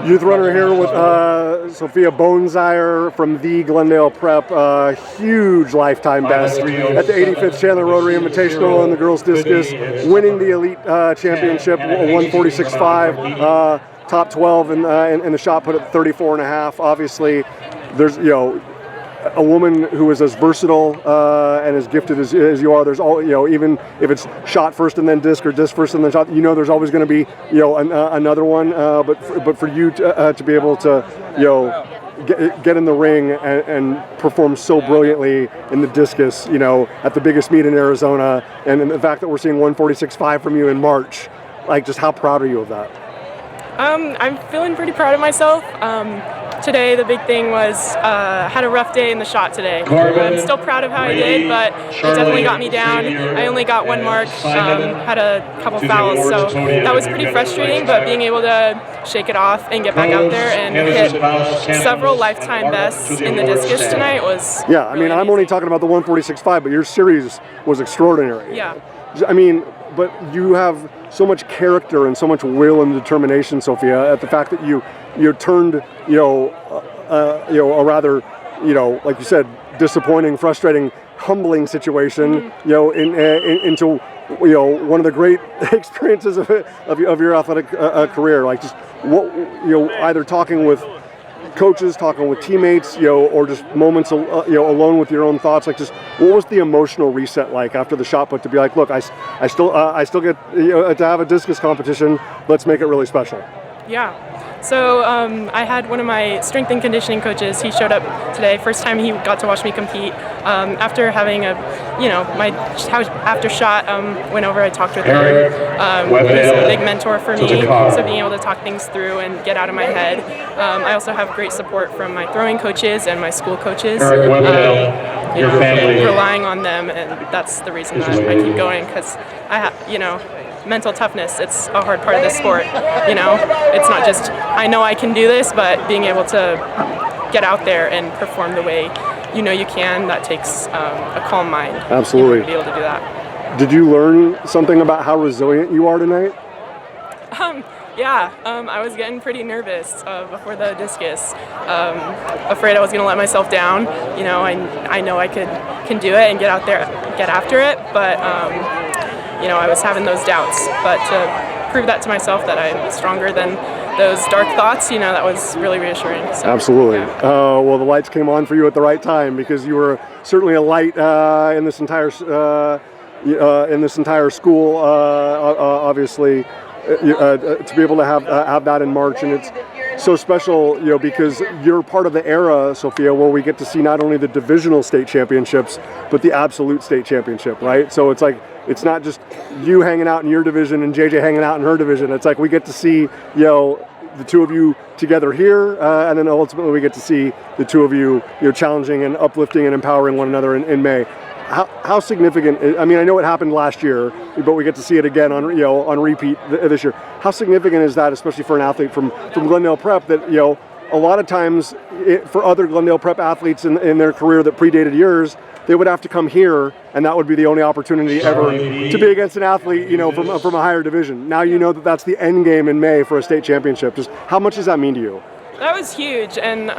Youth runner here with Sofia Boonzaaijer from the Glendale Prep. Huge lifetime best at the 85th Chandler Rotary Invitational in the girls discus, winning the elite championship, 146.5, top 12 in the shot put at 34.5. Obviously, there's a woman who is as versatile and as gifted as you are. There's all even if it's shot first and then disc or disc first and then shot, there's always going to be another one. But for you to be able to get in the ring and perform so brilliantly in the discus, at the biggest meet in Arizona, and the fact that we're seeing 146.5 from you in March, like, just how proud are you of that? I'm feeling pretty proud of myself. Today, the big thing was had a rough day in the shot today. I'm still proud of how I did, but it definitely got me down. I only got one mark, had a couple fouls, so that was pretty frustrating, but being able to shake it off and get back out there and hit several lifetime bests in the discus tonight was Yeah, I mean, really I'm amazing. only talking about the 146.5, but your series was extraordinary. Yeah. I mean, but you have so much character and so much will and determination, Sofia, at the fact that you turned a rather like you said, disappointing, frustrating, humbling situation into one of the great experiences of your athletic career. Like, just what either talking with coaches, talking with teammates, or just moments alone with your own thoughts. Like, just what was the emotional reset like after the shot put to be like, look, I still get to have a discus competition. Let's make it really special. Yeah. So I had one of my strength and conditioning coaches. He showed up today. First time he got to watch me compete. After having my after shot, went over. I talked with him. He's a big mentor for me. So being able to talk things through and get out of my head. I also have great support from my throwing coaches and my school coaches. Relying on them, and that's the reason that I keep going, because I mental toughness, it's a hard part of this sport. It's not just I know I can do this, but being able to get out there and perform the way you can, that takes a calm mind. Absolutely. To be able to do that. Did you learn something about how resilient you are tonight? I was getting pretty nervous before the discus. Afraid I was going to let myself down. I know I can do it and get out there, get after it, but I was having those doubts. But to prove that to myself that I'm stronger than those dark thoughts, that was really reassuring. So, absolutely. Yeah. Well, the lights came on for you at the right time, because you were certainly a light in this entire school. Obviously, to be able to have that in March, and it's so special, because you're part of the era, Sofia, where we get to see not only the divisional state championships, but the absolute state championship, right? So it's like, it's not just you hanging out in your division and JJ hanging out in her division. It's like we get to see, the two of you together here, and then ultimately we get to see the two of you, challenging and uplifting and empowering one another in May. How significant? I mean, I know it happened last year, but we get to see it again on repeat this year. How significant is that, especially for an athlete from Glendale Prep, that a lot of times for other Glendale Prep athletes in their career that predated yours, they would have to come here, and that would be the only opportunity ever to be against an athlete, from a higher division. Now that's the end game in May for a state championship. Just how much does that mean to you? That was huge, and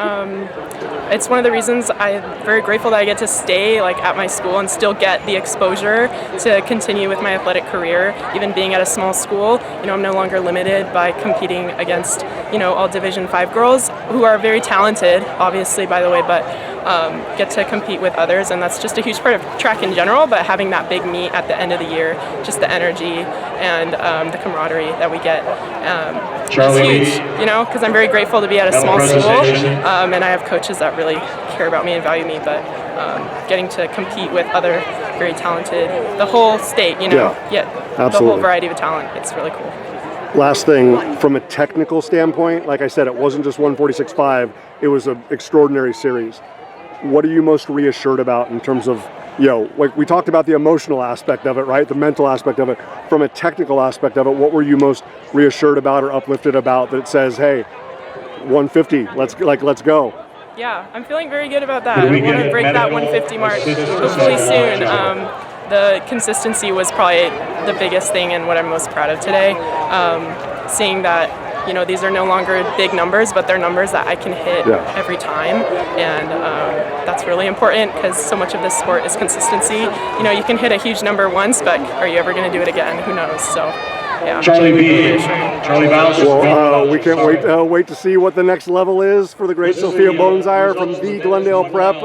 it's one of the reasons I'm very grateful that I get to stay at my school and still get the exposure to continue with my athletic career. Even being at a small school, I'm no longer limited by competing against all Division 5 girls who are very talented, obviously, by the way, but get to compete with others, and that's just a huge part of track in general. But having that big meet at the end of the year, just the energy and the camaraderie that we get, is huge, because I'm very grateful to be at a small school, and I have coaches that really care about me and value me, but getting to compete with other very talented, the whole state, the whole variety of talent, it's really cool. Last thing, from a technical standpoint, like I said, it wasn't just 146.5, it was an extraordinary series. What are you most reassured about in terms of, like we talked about the emotional aspect of it, right? The mental aspect of it. From a technical aspect of it, what were you most reassured about or uplifted about that says, hey, 150, let's go? Yeah, I'm feeling very good about that. I want to break that 150 mark hopefully soon. The consistency was probably the biggest thing and what I'm most proud of today. Seeing that these are no longer big numbers, but they're numbers that I can hit every time, and that's really important because so much of this sport is consistency. You can hit a huge number once, but are you ever going to do it again? Who knows? So, yeah. Charlie B. Charlie Bowser. Well, we can't wait to see what the next level is for the great Sofia Boonzaaijer from the Glendale Prep.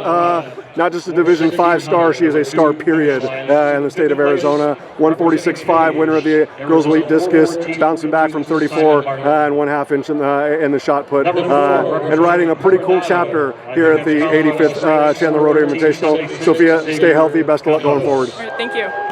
Not just a Division 5 star, she is a star period in the state of Arizona. 146.5, winner of the Girls Elite Discus, bouncing back from 34 and 1/2 inch in the shot put, and writing a pretty cool chapter here at the 85th Chandler Rotary Invitational. Sofia, stay healthy. Best of luck going forward. All right, thank you.